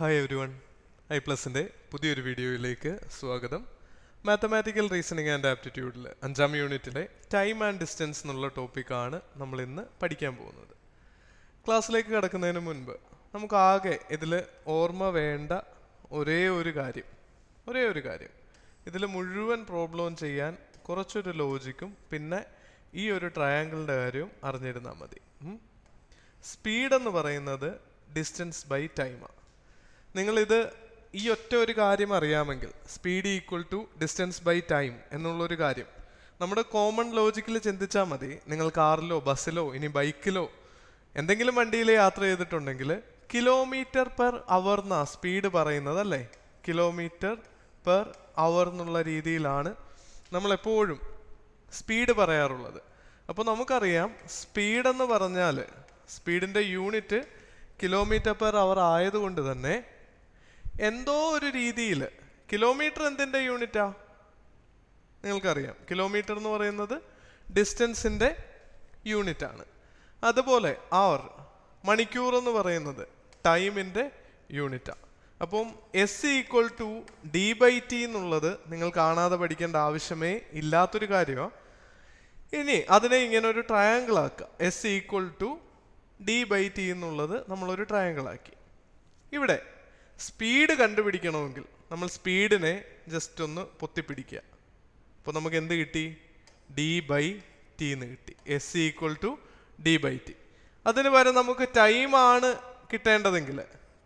Hi every one, ഐ+ൻ്റെ പുതിയൊരു വീഡിയോയിലേക്ക് സ്വാഗതം. മാത്തമാറ്റിക്കൽ റീസണിങ് ആൻഡ് ആപ്റ്റിറ്റ്യൂഡിൽ 5ാം യൂണിറ്റിലെ ടൈം ആൻഡ് ഡിസ്റ്റൻസ് എന്നുള്ള ടോപ്പിക്കാണ് നമ്മൾ ഇന്ന് പഠിക്കാൻ പോകുന്നത്. ക്ലാസ്സിലേക്ക് കടക്കുന്നതിന് മുൻപ് നമുക്ക് ആകെ ഇതിൽ ഓർമ്മ വേണ്ട ഒരേ ഒരു കാര്യം ഇതിൽ മുഴുവൻ പ്രോബ്ലം ചെയ്യാൻ കുറച്ചൊരു ലോജിക്കും പിന്നെ ഈ ഒരു ട്രയാങ്കിളിൻ്റെ കാര്യവും അറിഞ്ഞിരുന്നാൽ മതി. സ്പീഡ് എന്ന് പറയുന്നത് ഡിസ്റ്റൻസ് ബൈ ടൈമാണ്. നിങ്ങളിത് ഈ ഒറ്റ ഒരു കാര്യം അറിയാമെങ്കിൽ speed equal to distance by time എന്നുള്ളൊരു കാര്യം നമ്മുടെ കോമൺ ലോജിക്കിൽ ചിന്തിച്ചാൽ മതി. നിങ്ങൾ കാറിലോ ബസ്സിലോ ഇനി ബൈക്കിലോ എന്തെങ്കിലും വണ്ടിയിൽ യാത്ര ചെയ്തിട്ടുണ്ടെങ്കിൽ കിലോമീറ്റർ പെർ അവർ എന്നാ സ്പീഡ് പറയുന്നത് അല്ലേ? കിലോമീറ്റർ പെർ അവർ എന്നുള്ള രീതിയിലാണ് നമ്മളെപ്പോഴും സ്പീഡ് പറയാറുള്ളത്. അപ്പോൾ നമുക്കറിയാം സ്പീഡെന്ന് പറഞ്ഞാൽ സ്പീഡിൻ്റെ യൂണിറ്റ് കിലോമീറ്റർ പെർ അവർ ആയതുകൊണ്ട് തന്നെ എന്തോ ഒരു രീതിയിൽ കിലോമീറ്റർ എന്തിൻ്റെ യൂണിറ്റാ നിങ്ങൾക്കറിയാം. കിലോമീറ്റർ എന്ന് പറയുന്നത് ഡിസ്റ്റൻസിൻ്റെ യൂണിറ്റാണ്. അതുപോലെ അവർ മണിക്കൂർ എന്ന് പറയുന്നത് ടൈമിൻ്റെ യൂണിറ്റാണ്. അപ്പം S equal to D by T എന്നുള്ളത് നിങ്ങൾ കാണാതെ പഠിക്കേണ്ട ആവശ്യമേ ഇല്ലാത്തൊരു കാര്യമാണ്. ഇനി അതിനെ ഇങ്ങനെ ഒരു ട്രയാങ്കിൾ ആക്കുക. S equal to D by T എന്നുള്ളത് നമ്മളൊരു ട്രയാങ്കിൾ ആക്കി. ഇവിടെ സ്പീഡ് കണ്ടുപിടിക്കണമെങ്കിൽ നമ്മൾ സ്പീഡിനെ ജസ്റ്റ് ഒന്ന് പൊത്തിപ്പിടിക്കുക. അപ്പോൾ നമുക്ക് എന്ത് കിട്ടി? ഡി ബൈ ടി എന്ന് കിട്ടി. S equal to D by T. അതിന് പകരം നമുക്ക് ടൈമാണ് കിട്ടേണ്ടതെങ്കിൽ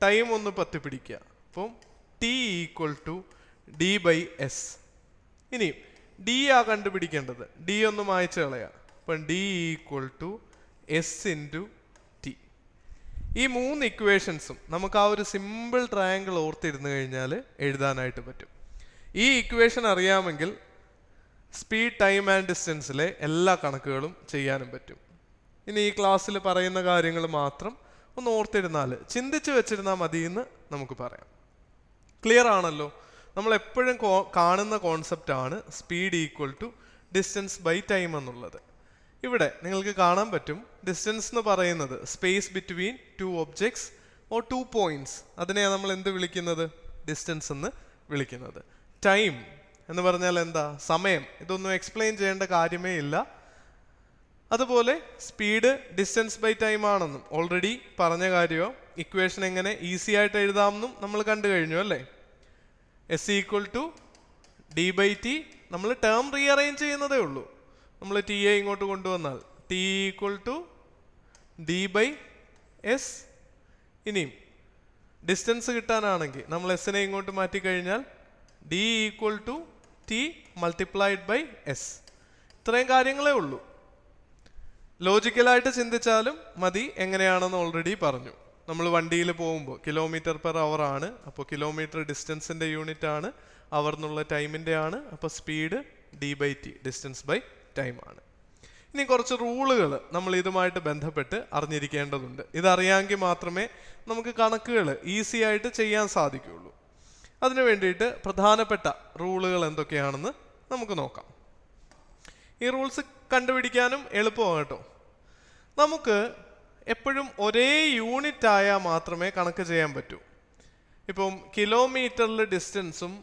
ടൈം ഒന്ന് പൊത്തിപ്പിടിക്കുക. അപ്പം T equal to D by S. ഇനി ഡി ആ കണ്ടുപിടിക്കേണ്ടത്. ഡി ഒന്ന് മായ്ച്ചു കളയാം. അപ്പം D equal to S into T. ഈ 3 ഇക്വേഷൻസും നമുക്ക് ആ ഒരു സിമ്പിൾ ട്രയാങ്കിൾ ഓർത്തിരുന്നു കഴിഞ്ഞാൽ എഴുതാനായിട്ട് പറ്റും. ഈ ഇക്വേഷൻ അറിയാമെങ്കിൽ സ്പീഡ്, ടൈം ആൻഡ് ഡിസ്റ്റൻസിലെ എല്ലാ കണക്കുകളും ചെയ്യാനും പറ്റും. ഇനി ഈ ക്ലാസ്സിൽ പറയുന്ന കാര്യങ്ങൾ മാത്രം ഒന്ന് ഓർത്തിരുന്നാൽ ചിന്തിച്ച് വെച്ചിരുന്നാൽ മതി എന്ന് നമുക്ക് പറയാം. ക്ലിയർ ആണല്ലോ? നമ്മൾ എപ്പോഴും കാണുന്ന കോൺസെപ്റ്റാണ് speed equal to distance by time എന്നുള്ളത്. ഇവിടെ നിങ്ങൾക്ക് കാണാൻ പറ്റും ഡിസ്റ്റൻസ് എന്ന് പറയുന്നത് space between 2 objects or 2 points. അതിനെയാണ് നമ്മൾ എന്ത് വിളിക്കുന്നത്? ഡിസ്റ്റൻസ് എന്ന് വിളിക്കുന്നത്. ടൈം എന്ന് പറഞ്ഞാൽ എന്താ? സമയം. ഇതൊന്നും എക്സ്പ്ലെയിൻ ചെയ്യേണ്ട കാര്യമേ ഇല്ല. അതുപോലെ സ്പീഡ് ഡിസ്റ്റൻസ് ബൈ ടൈം ആണെന്നും ഓൾറെഡി പറഞ്ഞ കാര്യമോ. ഇക്വേഷൻ എങ്ങനെ ഈസി ആയിട്ട് എഴുതാമെന്നും നമ്മൾ കണ്ടു കഴിഞ്ഞു അല്ലേ? S equal to D by T. നമ്മൾ ടേം റീഅറേഞ്ച് ചെയ്യുന്നതേ ഉള്ളൂ. നമ്മൾ ടി എ ഇങ്ങോട്ട് കൊണ്ടുവന്നാൽ T equal to D by S. ഇനിയും ഡിസ്റ്റൻസ് കിട്ടാനാണെങ്കിൽ നമ്മൾ എസിനെ ഇങ്ങോട്ട് മാറ്റിക്കഴിഞ്ഞാൽ D equal to T multiplied by S. ഇത്രയും കാര്യങ്ങളേ ഉള്ളൂ. ലോജിക്കലായിട്ട് ചിന്തിച്ചാലും മതി. എങ്ങനെയാണെന്ന് ഓൾറെഡി പറഞ്ഞു. നമ്മൾ വണ്ടിയിൽ പോകുമ്പോൾ കിലോമീറ്റർ പെർ അവർ ആണ്. അപ്പോൾ കിലോമീറ്റർ ഡിസ്റ്റൻസിൻ്റെ യൂണിറ്റ് ആണ്. അവർ എന്നുള്ള ടൈമിൻ്റെ ആണ്. അപ്പോൾ speed D by T distance by time ആണ്. ഇനി കുറച്ച് റൂളുകൾ നമ്മൾ ഇതുമായിട്ട് ബന്ധപ്പെട്ട് അറിഞ്ഞിരിക്കേണ്ടതുണ്ട്. ഇതറിയാമെങ്കിൽ മാത്രമേ നമുക്ക് കണക്കുകൾ ഈസി ആയിട്ട് ചെയ്യാൻ സാധിക്കുകയുള്ളൂ. അതിനു വേണ്ടിയിട്ട് പ്രധാനപ്പെട്ട റൂളുകൾ എന്തൊക്കെയാണെന്ന് നമുക്ക് നോക്കാം. ഈ റൂൾസ് കണ്ടുപിടിക്കാനും എളുപ്പമാണ് കേട്ടോ. നമുക്ക് എപ്പോഴും ഒരേ യൂണിറ്റ് ആയാൽ മാത്രമേ കണക്ക് ചെയ്യാൻ പറ്റൂ. ഇപ്പം കിലോമീറ്ററിൽ ഡിസ്റ്റൻസും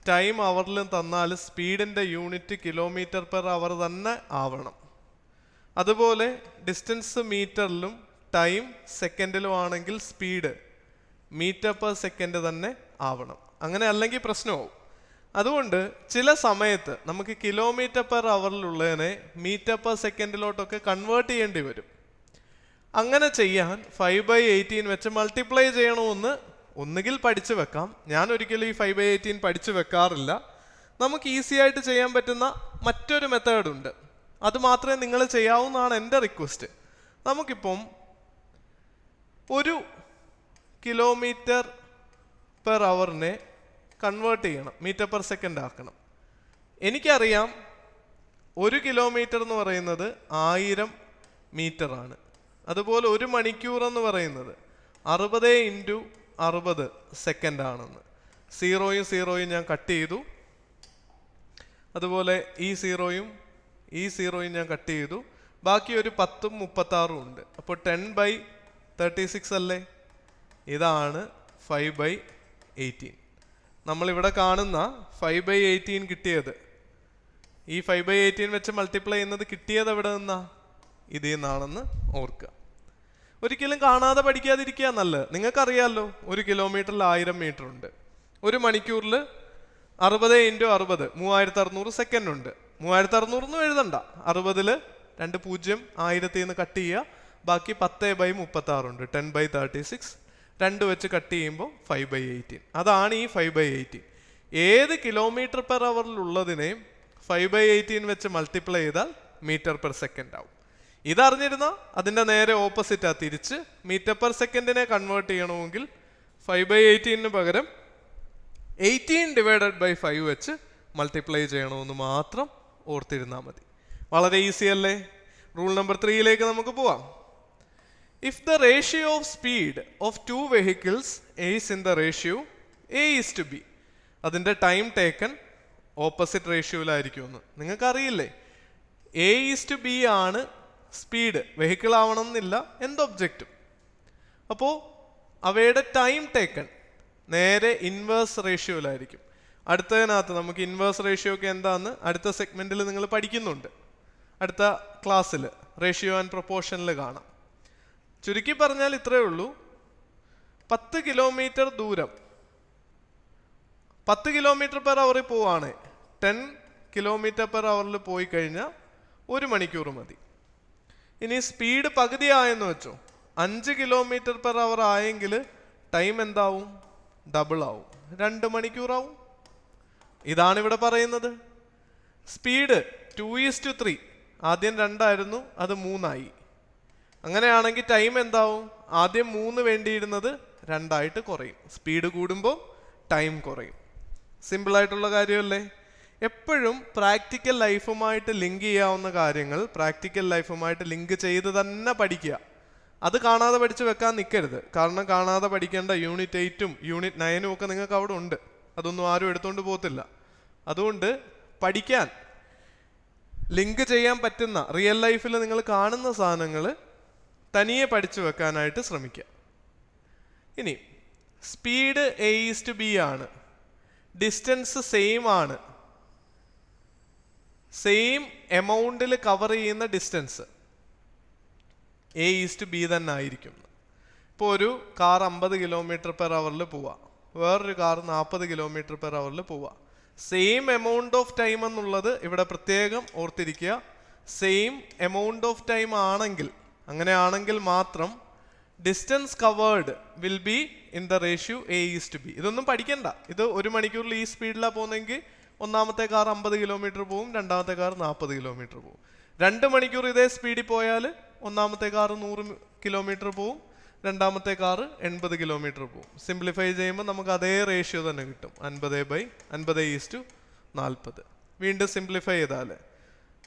ടൈം അവറിലും തന്നാൽ സ്പീഡിൻ്റെ യൂണിറ്റ് കിലോമീറ്റർ പെർ അവർ തന്നെ ആവണം. അതുപോലെ ഡിസ്റ്റൻസ് മീറ്ററിലും ടൈം സെക്കൻഡിലും ആണെങ്കിൽ സ്പീഡ് മീറ്റർ പെർ സെക്കൻഡ് തന്നെ ആവണം. അങ്ങനെ അല്ലെങ്കിൽ പ്രശ്നമാവും. അതുകൊണ്ട് ചില സമയത്ത് നമുക്ക് കിലോമീറ്റർ പെർ അവറിലുള്ളതിനെ മീറ്റർ പെർ സെക്കൻഡിലോട്ടൊക്കെ കൺവേർട്ട് ചെയ്യേണ്ടി വരും. അങ്ങനെ ചെയ്യാൻ 5/18 വെച്ച് മൾട്ടിപ്ലൈ ചെയ്യണമെന്ന് ഒന്നുകിൽ പഠിച്ചു വെക്കാം. ഞാൻ ഒരിക്കലും ഈ 5/18 പഠിച്ചു വെക്കാറില്ല. നമുക്ക് ഈസി ആയിട്ട് ചെയ്യാൻ പറ്റുന്ന മറ്റൊരു മെത്തേഡുണ്ട്. അത് മാത്രമേ നിങ്ങൾ ചെയ്യാവുന്നതാണ് എൻ്റെ റിക്വസ്റ്റ്. നമുക്കിപ്പം ഒരു കിലോമീറ്റർ പെർ അവറിനെ കൺവേർട്ട് ചെയ്യണം, മീറ്റർ പെർ സെക്കൻഡ് ആക്കണം. എനിക്കറിയാം 1 കിലോമീറ്റർ എന്ന് പറയുന്നത് 1000 മീറ്റർ ആണ്. അതുപോലെ 1 മണിക്കൂർ എന്ന് പറയുന്നത് 60 × 60 സെക്കൻഡ് ആണെന്ന്. 0യും 0യും ഞാൻ കട്ട് ചെയ്തു. അതുപോലെ ഈ 0യും ഞാൻ കട്ട് ചെയ്തു. ബാക്കി ഒരു 10ഉം 36ഉം ഉണ്ട്. അപ്പോൾ 10/36 അല്ലേ? ഇതാണ് 5/18. നമ്മളിവിടെ കാണുന്ന 5/18 കിട്ടിയത്, ഈ 5/18 വെച്ച് മൾട്ടിപ്ലൈ ചെയ്യുന്നത് കിട്ടിയത് എവിടെ നിന്നാ? ഇതിൽ നിന്നാണെന്ന് ഓർക്കുക. ഒരിക്കലും കാണാതെ പഠിക്കാതിരിക്കുക നല്ലത്. നിങ്ങൾക്കറിയാമല്ലോ 1 കിലോമീറ്ററിൽ 1000 മീറ്റർ ഉണ്ട്. 1 മണിക്കൂറിൽ 60 × 60 3600 സെക്കൻഡ് ഉണ്ട്. 3600 ഒന്നും എഴുതണ്ട, 60-ൽ 2 0 1000-ൽ നിന്ന് കട്ട് ചെയ്യുക, ബാക്കി 10/36 ഉണ്ട്, 10/36, 2 വെച്ച് കട്ട് ചെയ്യുമ്പോൾ 5/18. അതാണ് ഈ 5/18. ഏത് കിലോമീറ്റർ പെർ അവറിലുള്ളതിനെയും 5/18 വെച്ച് മൾട്ടിപ്ലൈ ചെയ്താൽ മീറ്റർ പെർ സെക്കൻഡ് ആവും. ഇതറിഞ്ഞിരുന്നാൽ അതിൻ്റെ നേരെ ഓപ്പോസിറ്റാ, തിരിച്ച് മീറ്റർ പെർ സെക്കൻഡിനെ കൺവേർട്ട് ചെയ്യണമെങ്കിൽ 5/18 പകരം 18/5 വെച്ച് മൾട്ടിപ്ലൈ ചെയ്യണമെന്ന് മാത്രം ഓർത്തിരുന്നാൽ മതി. വളരെ ഈസി അല്ലേ? റൂൾ നമ്പർ 3 നമുക്ക് പോവാം. If the ratio of speed of 2 vehicles is in the ratio A:B, അതിൻ്റെ ടൈം ടേക്കൺ ഓപ്പോസിറ്റ് റേഷ്യോയിലായിരിക്കുമെന്ന് നിങ്ങൾക്കറിയില്ലേ. A:B ആണ് സ്പീഡ്, വെഹിക്കിൾ ആവണമെന്നില്ല, എന്ത് ഒബ്ജക്റ്റും. അപ്പോൾ അവയുടെ ടൈം ടേക്കൺ നേരെ ഇൻവേഴ്സ് റേഷ്യോയിലായിരിക്കും. അടുത്തതിനകത്ത് നമുക്ക് ഇൻവേഴ്സ് റേഷ്യോ ഒക്കെ എന്താണെന്ന് അടുത്ത സെഗ്മെൻറ്റിൽ നിങ്ങൾ പഠിക്കുന്നുണ്ട്. അടുത്ത ക്ലാസ്സിൽ റേഷ്യോ ആൻഡ് പ്രൊപ്പോർഷനിൽ കാണാം. ചുരുക്കി പറഞ്ഞാൽ ഇത്രയേ ഉള്ളൂ. 10 കിലോമീറ്റർ ദൂരം 10 കിലോമീറ്റർ പെർ അവറിൽ പോവാണ്, 10 കിലോമീറ്റർ പെർ അവറിൽ പോയി കഴിഞ്ഞാൽ 1 മണിക്കൂർ മതി. ഇനി സ്പീഡ് പകുതിയായെന്ന് വെച്ചോ, 5 കിലോമീറ്റർ പെർ അവർ ആയെങ്കിൽ ടൈം എന്താവും? ഡബിൾ ആവും, 2 മണിക്കൂറാവും. ഇതാണ് ഇവിടെ പറയുന്നത്. സ്പീഡ് 2:3, ആദ്യം 2 ആയിരുന്നു, അത് 3 ആയി. അങ്ങനെയാണെങ്കിൽ ടൈം എന്താവും? ആദ്യം 3 വേണ്ടിയിരുന്നത് 2 ആയിട്ട് കുറയും. സ്പീഡ് കൂടുമ്പോൾ ടൈം കുറയും. സിമ്പിളായിട്ടുള്ള കാര്യമല്ലേ? എപ്പോഴും പ്രാക്ടിക്കൽ ലൈഫുമായിട്ട് ലിങ്ക് ചെയ്യാവുന്ന കാര്യങ്ങൾ പ്രാക്ടിക്കൽ ലൈഫുമായിട്ട് ലിങ്ക് ചെയ്ത് തന്നെ പഠിക്കുക. അത് കാണാതെ പഠിച്ച് വെക്കാൻ നിൽക്കരുത്. കാരണം കാണാതെ പഠിക്കേണ്ട യൂണിറ്റ് 8ഉം യൂണിറ്റ് 9ഉം ഒക്കെ നിങ്ങൾക്ക് അവിടെ ഉണ്ട്. അതൊന്നും ആരും എടുത്തുകൊണ്ട് പോകത്തില്ല. അതുകൊണ്ട് പഠിക്കാൻ ലിങ്ക് ചെയ്യാൻ പറ്റുന്ന റിയൽ ലൈഫിൽ നിങ്ങൾ കാണുന്ന സാധനങ്ങൾ തനിയെ പഠിച്ചു വെക്കാനായിട്ട് ശ്രമിക്കുക. ഇനി സ്പീഡ് A:B ആണ്, ഡിസ്റ്റൻസ് സെയിം ആണ്, സെയിം എമൗണ്ടിൽ കവർ ചെയ്യുന്ന ഡിസ്റ്റൻസ് A:B തന്നെ ആയിരിക്കും. ഇപ്പോൾ ഒരു കാർ 50 കിലോമീറ്റർ പെർ അവറിൽ പോവാം, വേറൊരു കാർ 40 കിലോമീറ്റർ പെർ അവറിൽ പോവാം. സെയിം എമൗണ്ട് ഓഫ് ടൈം എന്നുള്ളത് ഇവിടെ പ്രത്യേകം ഓർത്തിരിക്കുക. സെയിം എമൗണ്ട് ഓഫ് ടൈം ആണെങ്കിൽ, അങ്ങനെയാണെങ്കിൽ മാത്രം distance covered will be in the ratio A:B. ഇതൊന്നും പഠിക്കണ്ട. ഇത് 1 മണിക്കൂറിൽ ഈ സ്പീഡിലാണ് പോകുന്നതെങ്കിൽ ഒന്നാമത്തെ കാർ 50 കിലോമീറ്റർ പോവും, രണ്ടാമത്തെ കാർ 40 കിലോമീറ്റർ പോവും. 2 മണിക്കൂർ ഇതേ സ്പീഡിൽ പോയാൽ ഒന്നാമത്തെ കാർ 100 കിലോമീറ്റർ പോവും, രണ്ടാമത്തെ കാർ 80 കിലോമീറ്റർ പോവും. സിംപ്ലിഫൈ ചെയ്യുമ്പോൾ നമുക്ക് അതേ റേഷ്യോ തന്നെ കിട്ടും, 50/50:40. വീണ്ടും സിംപ്ലിഫൈ ചെയ്താൽ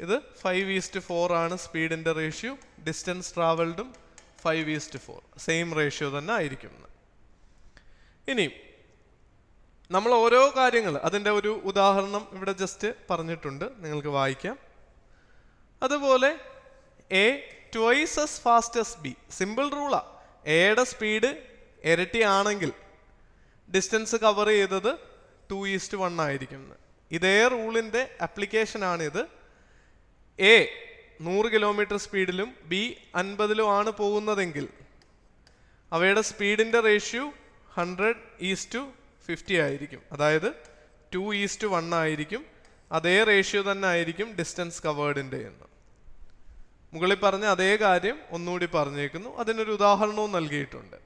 ഇത് 5:4 ആണ് സ്പീഡിൻ്റെ റേഷ്യോ. ഡിസ്റ്റൻസ് ട്രാവൽഡും 5:4, സെയിം റേഷ്യോ തന്നെ ആയിരിക്കും. ഇനി നമ്മൾ ഓരോ കാര്യങ്ങൾ, അതിൻ്റെ ഒരു ഉദാഹരണം ഇവിടെ ജസ്റ്റ് പറഞ്ഞിട്ടുണ്ട്, നിങ്ങൾക്ക് വായിക്കാം. അതുപോലെ A twice as fast as B, simple റൂളാ. എയുടെ സ്പീഡ് ഇരട്ടി ആണെങ്കിൽ ഡിസ്റ്റൻസ് കവർ ചെയ്തത് 2:1 ആയിരിക്കും. ഇതേ റൂളിൻ്റെ ആപ്ലിക്കേഷനാണിത്. A 100 കിലോമീറ്റർ സ്പീഡിലും B 50-ലും ആണ് പോകുന്നതെങ്കിൽ അവയുടെ സ്പീഡിൻ്റെ റേഷ്യോ 100:50 ആയിരിക്കും. അതായത് 2:1 ആയിരിക്കും. അതേ റേഷ്യോ തന്നെ ആയിരിക്കും ഡിസ്റ്റൻസ് കവേർഡിൻ്റെ എന്ന്. മുകളിൽ പറഞ്ഞ അതേ കാര്യം ഒന്നുകൂടി പറഞ്ഞേക്കുന്നു. അതിനൊരു ഉദാഹരണവും നൽകിയിട്ടുണ്ട്.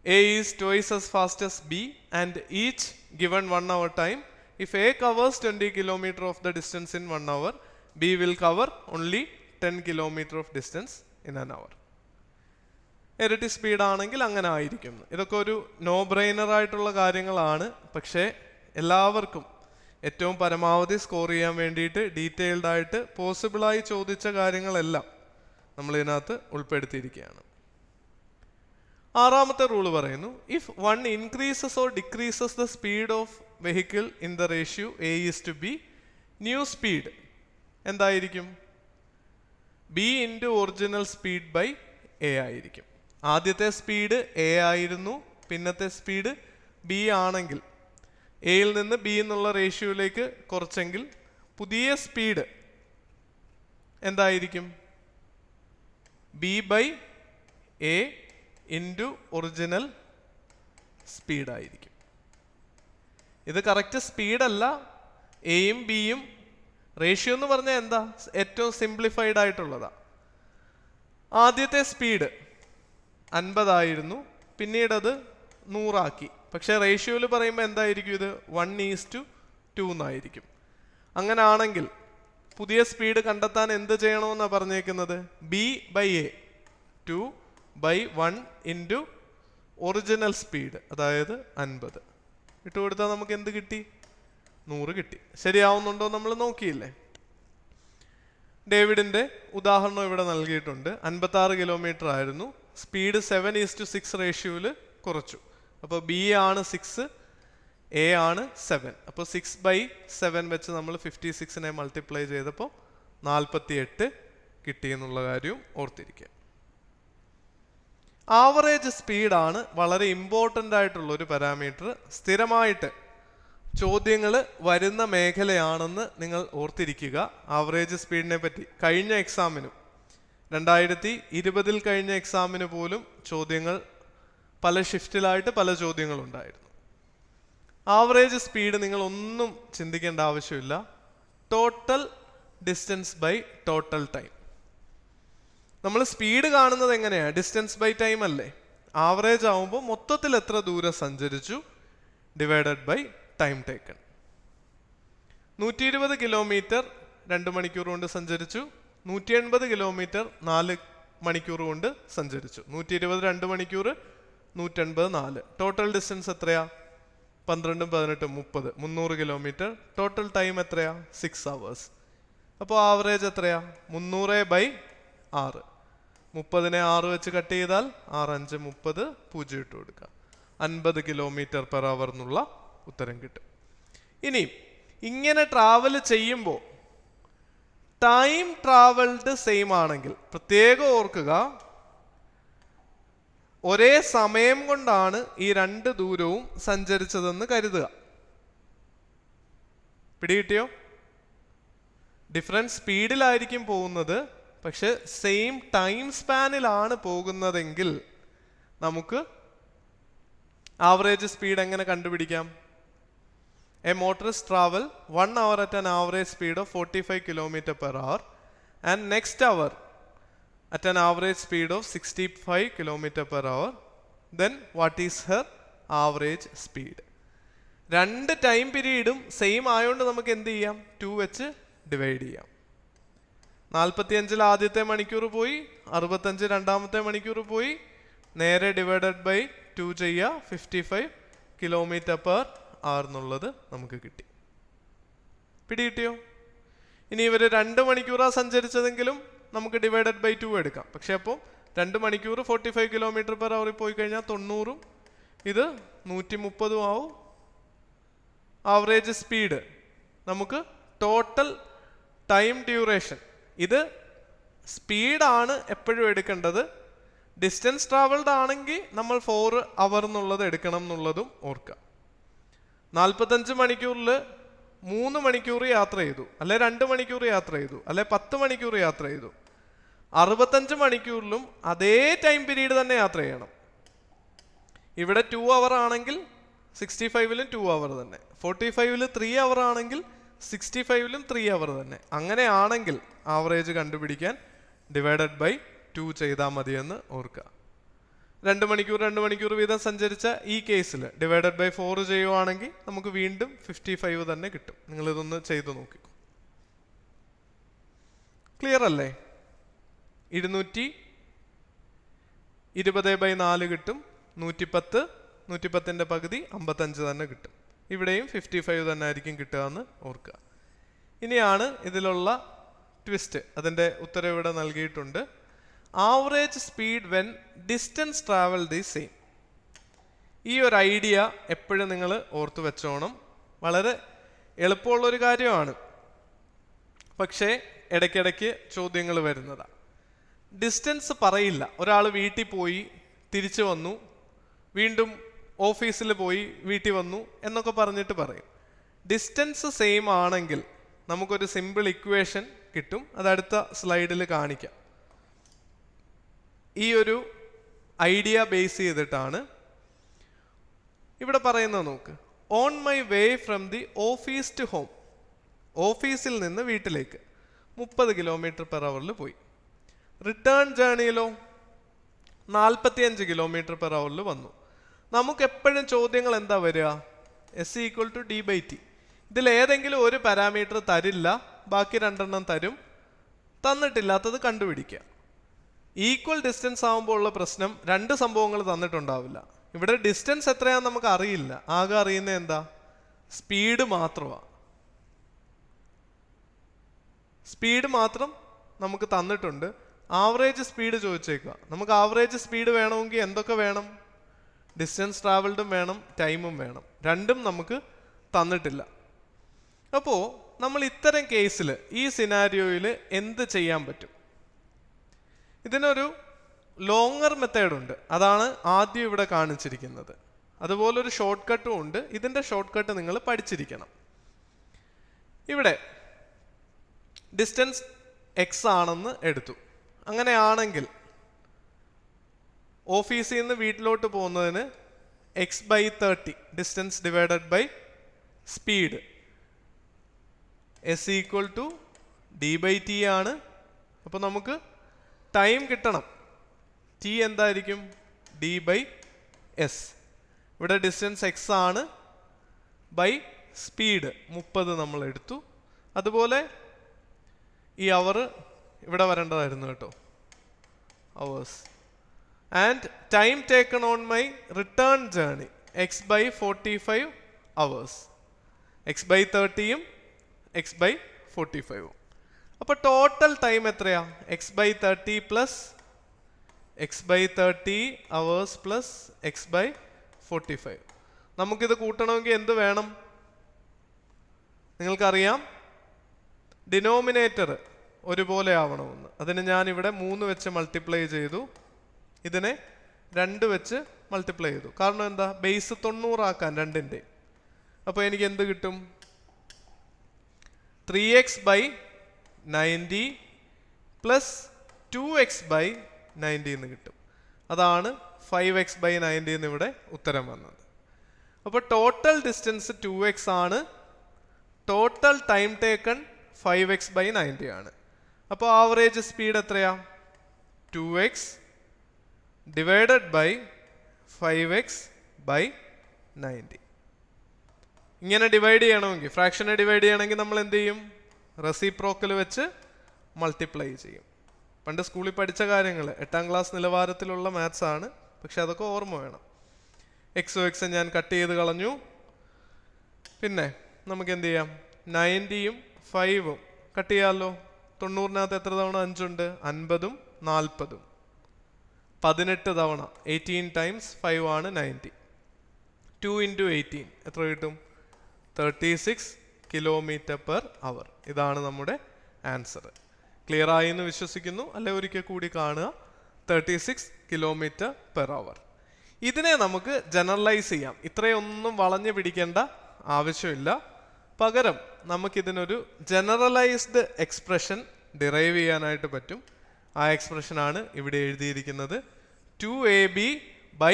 A is twice as fast as B and each given 1 hour time. If A covers 20 kilometer of the distance in 1 hour, B will cover only 10 kilometer of distance in an hour. ഇരട്ടി സ്പീഡാണെങ്കിൽ അങ്ങനെ ആയിരിക്കും. ഇതൊക്കെ ഒരു no brainer ആയിട്ടുള്ള കാര്യങ്ങളാണ്. പക്ഷേ എല്ലാവർക്കും ഏറ്റവും പരമാവധി സ്കോർ ചെയ്യാൻ വേണ്ടിയിട്ട് ഡീറ്റെയിൽഡ് ആയിട്ട് പോസിബിളായി ചോദിച്ച കാര്യങ്ങളെല്ലാം നമ്മളിതിനകത്ത് ഉൾപ്പെടുത്തിയിരിക്കുകയാണ്. 6ാമത്തെ റൂള് പറയുന്നു, if 1 increases or decreases the speed of vehicle in the ratio A:B, new speed എന്തായിരിക്കും? B × original speed by A ആയിരിക്കും. ആദ്യത്തെ സ്പീഡ് A ആയിരുന്നു, പിന്നത്തെ സ്പീഡ് ബി ആണെങ്കിൽ, എയിൽ നിന്ന് ബി എന്നുള്ള റേഷ്യോയിലേക്ക് കുറച്ചെങ്കിൽ പുതിയ സ്പീഡ് എന്തായിരിക്കും? B by A into original സ്പീഡായിരിക്കും. ഇത് കറക്റ്റ് സ്പീഡല്ല, എയും ബിയും റേഷ്യോ എന്ന് പറഞ്ഞാൽ എന്താ? ഏറ്റവും സിംപ്ലിഫൈഡ് ആയിട്ടുള്ളതാ. ആദ്യത്തെ സ്പീഡ് 50 ആയിരുന്നു, പിന്നീട് അത് 100 ആക്കി. പക്ഷേ റേഷ്യോയിൽ പറയുമ്പോൾ എന്തായിരിക്കും? ഇത് 1:2 എന്നായിരിക്കും. അങ്ങനെ ആണെങ്കിൽ പുതിയ സ്പീഡ് കണ്ടെത്താൻ എന്ത് ചെയ്യണമെന്നാണ് പറഞ്ഞേക്കുന്നത്? B by A 2/1 into original speed, അതായത് 50 ഇട്ട് കൊടുത്താൽ നമുക്ക് എന്ത് കിട്ടി? 100 കിട്ടി. ശരിയാവുന്നുണ്ടോ നമ്മൾ നോക്കിയില്ലേ? ഡേവിഡിന്റെ ഉദാഹരണം ഇവിടെ നൽകിയിട്ടുണ്ട്. 56 കിലോമീറ്റർ ആയിരുന്നു, സ്പീഡ് 7:6 റേഷ്യോയിൽ കുറച്ചു. അപ്പോൾ ബി ആണ് 6, എ ആണ് 7. അപ്പോൾ 6/7 വെച്ച് നമ്മൾ 56നെ മൾട്ടിപ്ലൈ ചെയ്തപ്പോൾ 48 കിട്ടിയെന്നുള്ള കാര്യവും ഓർത്തിരിക്കുക. ആവറേജ് സ്പീഡാണ് വളരെ ഇമ്പോർട്ടൻ്റ് ആയിട്ടുള്ള ഒരു പാരാമീറ്റർ. സ്ഥിരമായിട്ട് ചോദ്യങ്ങൾ വരുന്ന മേഖലയാണെന്ന് നിങ്ങൾ ഓർത്തിരിക്കുക. ആവറേജ് സ്പീഡിനെ പറ്റി കഴിഞ്ഞ എക്സാമിനും 2020 കഴിഞ്ഞ എക്സാമിന് പോലും ചോദ്യങ്ങൾ പല ഷിഫ്റ്റിലായിട്ട് പല ചോദ്യങ്ങളുണ്ടായിരുന്നു. ആവറേജ് സ്പീഡ് നിങ്ങൾ ഒന്നും ചിന്തിക്കേണ്ട ആവശ്യമില്ല. Total distance by total time. നമ്മൾ സ്പീഡ് കാണുന്നത് എങ്ങനെയാണ്? ഡിസ്റ്റൻസ് ബൈ ടൈം അല്ലേ? ആവറേജ് ആവുമ്പോൾ മൊത്തത്തിൽ എത്ര ദൂരം സഞ്ചരിച്ചു divided by time taken. 120 kilometre 2 മണിക്കൂർ കൊണ്ട് സഞ്ചരിച്ചു, 180 കിലോമീറ്റർ 4 മണിക്കൂർ കൊണ്ട് സഞ്ചരിച്ചു. 120 2 മണിക്കൂർ, 180 4. ടോട്ടൽ ഡിസ്റ്റൻസ് എത്രയാ? 12 18 30, 300 കിലോമീറ്റർ. ടോട്ടൽ ടൈം എത്രയാ? 6 hours. അപ്പോൾ ആവറേജ് എത്രയാ? 300/6. 30നെ 6 വെച്ച് കട്ട് ചെയ്താൽ 6 5 30, 0 ഇട്ട് കൊടുക്കുക. 50 കിലോമീറ്റർ പെർ അവർ എന്നുള്ള ഉത്തരം കിട്ടും. ഇനി ഇങ്ങനെ ട്രാവൽ ചെയ്യുമ്പോൾ ടൈം ട്രാവൽഡ് സെയിം ആണെങ്കിൽ പ്രത്യേകം ഓർക്കുക, ഒരേ സമയം കൊണ്ടാണ് ഈ 2 ദൂരവും സഞ്ചരിച്ചതെന്ന് കരുതുക. പിടികിട്ടിയോ? ഡിഫറൻറ്റ് സ്പീഡിലായിരിക്കും പോകുന്നത്, പക്ഷെ സെയിം ടൈം സ്പാനിലാണ് പോകുന്നതെങ്കിൽ നമുക്ക് ആവറേജ് സ്പീഡ് എങ്ങനെ കണ്ടുപിടിക്കാം? A motorist travel 1 hour at an average speed of 45 km/h and next hour at an average speed of 65 km/h. Then what is her average speed? 2 time പീരീഡും same ആയതുകൊണ്ട് നമുക്ക് എന്ത് ചെയ്യാം? 2 വെച്ച് ഡിവൈഡ് ചെയ്യാം. 45 ആദ്യത്തെ മണിക്കൂർ പോയി, 65 രണ്ടാമത്തെ മണിക്കൂർ പോയി, നേരെ ഡിവൈഡഡ് ബൈ 2 ചെയ്യുക, 55 km/h എന്നുള്ളത് നമുക്ക് കിട്ടി. പിടികിട്ടിയോ? ഇനി ഇവർ 2 മണിക്കൂറാണ് സഞ്ചരിച്ചതെങ്കിലും നമുക്ക് ഡിവൈഡഡ് ബൈ 2 എടുക്കാം. പക്ഷെ അപ്പോൾ 2 മണിക്കൂർ 45 km/h പോയി കഴിഞ്ഞാൽ 90, ഇത് 130 ആവും. ആവറേജ് സ്പീഡ് നമുക്ക് ടോട്ടൽ ടൈം ഡ്യൂറേഷൻ, ഇത് സ്പീഡാണ് എപ്പോഴും എടുക്കേണ്ടത്. ഡിസ്റ്റൻസ് ട്രാവൽഡ് ആണെങ്കിൽ നമ്മൾ 4 hour എന്നുള്ളത് എടുക്കണം എന്നുള്ളതും ഓർക്കുക. 45 മണിക്കൂറിൽ 3 മണിക്കൂർ യാത്ര ചെയ്തു, അല്ലെ 2 മണിക്കൂർ യാത്ര ചെയ്തു, അല്ലെ 10 മണിക്കൂർ യാത്ര ചെയ്തു. 65 മണിക്കൂറിലും അതേ ടൈം പീരീഡ് തന്നെ യാത്ര ചെയ്യണം. ഇവിടെ 2 hour ആണെങ്കിൽ 65ലും 2 hour തന്നെ, 45ൽ 3 hour ആണെങ്കിൽ 65ലും 3 hour തന്നെ. അങ്ങനെയാണെങ്കിൽ ആവറേജ് കണ്ടുപിടിക്കാൻ ഡിവൈഡഡ് ബൈ 2 ചെയ്താൽ മതിയെന്ന് ഓർക്കുക. 2 മണിക്കൂർ വീതം സഞ്ചരിച്ച ഈ കേസിൽ ഡിവൈഡഡ് ബൈ 4 ചെയ്യുവാണെങ്കിൽ നമുക്ക് വീണ്ടും 55 തന്നെ കിട്ടും. നിങ്ങളിതൊന്ന് ചെയ്തു നോക്കിക്കോ. ക്ലിയർ അല്ലേ? 220/4 കിട്ടും, 110, 110ന്റെ പകുതി 55 തന്നെ കിട്ടും. ഇവിടെയും 55 തന്നെ ആയിരിക്കും കിട്ടുക എന്ന് ഓർക്കുക. ഇനിയാണ് ഇതിലുള്ള ട്വിസ്റ്റ്. അതിൻ്റെ ഉത്തരം ഇവിടെ നൽകിയിട്ടുണ്ട്. Average speed when distance travelled is same. ഈ ഒരു ഐഡിയ എപ്പോഴും നിങ്ങൾ ഓർത്തു വെച്ചോണം. വളരെ എളുപ്പമുള്ളൊരു കാര്യമാണ്, പക്ഷേ ഇടയ്ക്കിടയ്ക്ക് ചോദ്യങ്ങൾ വരുന്നതാണ്. ഡിസ്റ്റൻസ് പറയില്ല. ഒരാൾ വീട്ടിൽ പോയി തിരിച്ചു വന്നു, വീണ്ടും ഓഫീസിൽ പോയി വീട്ടിൽ വന്നു എന്നൊക്കെ പറഞ്ഞിട്ട് പറയും. ഡിസ്റ്റൻസ് സെയിം ആണെങ്കിൽ നമുക്കൊരു സിമ്പിൾ ഇക്വേഷൻ കിട്ടും. അത് അടുത്ത സ്ലൈഡിൽ കാണിക്കാം. ഈ ഒരു ഐഡിയ ബേസ് ചെയ്തിട്ടാണ് ഇവിടെ പറയുന്നത്. നോക്ക്, on my way from the office to home, ഓഫീസിൽ നിന്ന് വീട്ടിലേക്ക് 30 km/h പോയി. റിട്ടേൺ ജേണിയിലോ 45 km/h വന്നു. നമുക്ക് എപ്പോഴും ചോദ്യങ്ങൾ എന്താ വരിക? S=d/t. ഇതിൽ ഏതെങ്കിലും ഒരു പാരാമീറ്റർ തരില്ല, ബാക്കി രണ്ടെണ്ണം തരും. തന്നിട്ടില്ലാത്തത് കണ്ടുപിടിക്കുക. ഈക്വൽ ഡിസ്റ്റൻസ് ആകുമ്പോൾ ഉള്ള പ്രശ്നം, രണ്ട് സംഭവങ്ങൾ തന്നിട്ടുണ്ടാവില്ല. ഇവിടെ ഡിസ്റ്റൻസ് എത്രയാണെന്ന് നമുക്ക് അറിയില്ല. ആകെ അറിയുന്നത് എന്താ? സ്പീഡ് മാത്രമാണ്. സ്പീഡ് മാത്രം നമുക്ക് തന്നിട്ടുണ്ട്. ആവറേജ് സ്പീഡ് ചോദിച്ചേക്കുക. നമുക്ക് ആവറേജ് സ്പീഡ് വേണമെങ്കിൽ എന്തൊക്കെ വേണം? ഡിസ്റ്റൻസ് ട്രാവൽഡും വേണം, ടൈമും വേണം. രണ്ടും നമുക്ക് തന്നിട്ടില്ല. അപ്പോൾ നമ്മൾ ഇത്തരം കേസിൽ, ഈ സിനാരിയോയിൽ എന്ത് ചെയ്യാൻ പറ്റും? ഇതിനൊരു ലോങ്ങർ മെത്തേഡ് ഉണ്ട്. അതാണ് ആദ്യം ഇവിടെ കാണിച്ചിരിക്കുന്നത്. അതുപോലെ ഒരു ഷോർട്ട് കട്ടും ഉണ്ട്. ഇതിൻ്റെ ഷോർട്ട് കട്ട് നിങ്ങൾ പഠിച്ചിരിക്കണം. ഇവിടെ ഡിസ്റ്റൻസ് എക്സ് ആണെന്ന് എടുത്തു. അങ്ങനെയാണെങ്കിൽ ഓഫീസിൽ നിന്ന് വീട്ടിലോട്ട് പോകുന്നതിന് x/30 distance divided by speed S=d/t ആണ്. അപ്പോൾ നമുക്ക് ടൈം കിട്ടണം. t എന്തായിരിക്കും? d/s. ഇവിടെ ഡിസ്റ്റൻസ് എക്സ് ആണ്, ബൈ സ്പീഡ് 30 നമ്മൾ എടുത്തു. അതുപോലെ ഈ അവർ ഇവിടെ വരേണ്ടതായിരുന്നു കേട്ടോ, hours. And time taken on my return journey x/45 hours. x/30യും x/45ഉം. അപ്പോൾ ടോട്ടൽ ടൈം എത്രയാ? x/30 plus x/30 hours plus x/45. നമുക്കിത് കൂട്ടണമെങ്കിൽ എന്ത് വേണം? നിങ്ങൾക്കറിയാം, ഡിനോമിനേറ്റർ ഒരുപോലെ ആവണമെന്ന്. അതിന് ഞാനിവിടെ 3 വെച്ച് മൾട്ടിപ്ലൈ ചെയ്തു, ഇതിനെ 2 വെച്ച് മൾട്ടിപ്ലൈ ചെയ്തു. കാരണം എന്താ? ബേസ് 90 ആക്കാൻ രണ്ടിൻ്റെ. അപ്പോൾ എനിക്ക് എന്ത് കിട്ടും? 3x/90 പ്ലസ് 2x/90 എന്ന് കിട്ടും. അതാണ് 5x/90 എന്ന് ഇവിടെ ഉത്തരം വന്നത്. അപ്പോൾ ടോട്ടൽ ഡിസ്റ്റൻസ് 2x ആണ്, ടോട്ടൽ ടൈം ടേക്കൺ 5x/90 ആണ്. അപ്പോൾ ആവറേജ് സ്പീഡ് എത്രയാ? 2x divided by 5x/90. ഇങ്ങനെ ഡിവൈഡ് ചെയ്യണമെങ്കിൽ, ഫ്രാക്ഷനെ ഡിവൈഡ് ചെയ്യണമെങ്കിൽ നമ്മൾ എന്ത് ചെയ്യും? റെസിപ്രോക്കൽ വെച്ച് മൾട്ടിപ്ലൈ ചെയ്യും. പണ്ട് സ്കൂളിൽ പഠിച്ച കാര്യങ്ങൾ, 8ാം ക്ലാസ് നിലവാരത്തിലുള്ള മാത്സ് ആണ്. പക്ഷെ അതൊക്കെ ഓർമ്മ വേണം. എക്സും എക്സും ഞാൻ കട്ട് ചെയ്ത് കളഞ്ഞു. പിന്നെ നമുക്ക് എന്ത് ചെയ്യാം? 90യും 5ഉം കട്ട് ചെയ്യാമല്ലോ. 90-നകത്ത് എത്ര തവണ 5 ഉണ്ട്? 50ഉം 40ഉം 18 തവണ. 18 ടൈംസ് 5 ആണ് 90. 2 × 18 എത്ര കിട്ടും? 36 km/h. ഇതാണ് നമ്മുടെ ആൻസർ. ക്ലിയർ ആയി എന്ന് വിശ്വസിക്കുന്നു. അല്ലെ ഒരിക്കൽ കൂടി കാണുക. 36 km/h. ഇതിനെ നമുക്ക് ജനറലൈസ് ചെയ്യാം. ഇത്രയൊന്നും വളഞ്ഞു പിടിക്കേണ്ട ആവശ്യമില്ല. പകരം നമുക്കിതിനൊരു ജനറലൈസ്ഡ് എക്സ്പ്രഷൻ ഡിറൈവ് ചെയ്യാനായിട്ട് പറ്റും. ആ എക്സ്പ്രഷനാണ് ഇവിടെ എഴുതിയിരിക്കുന്നത്. 2ab/a+b.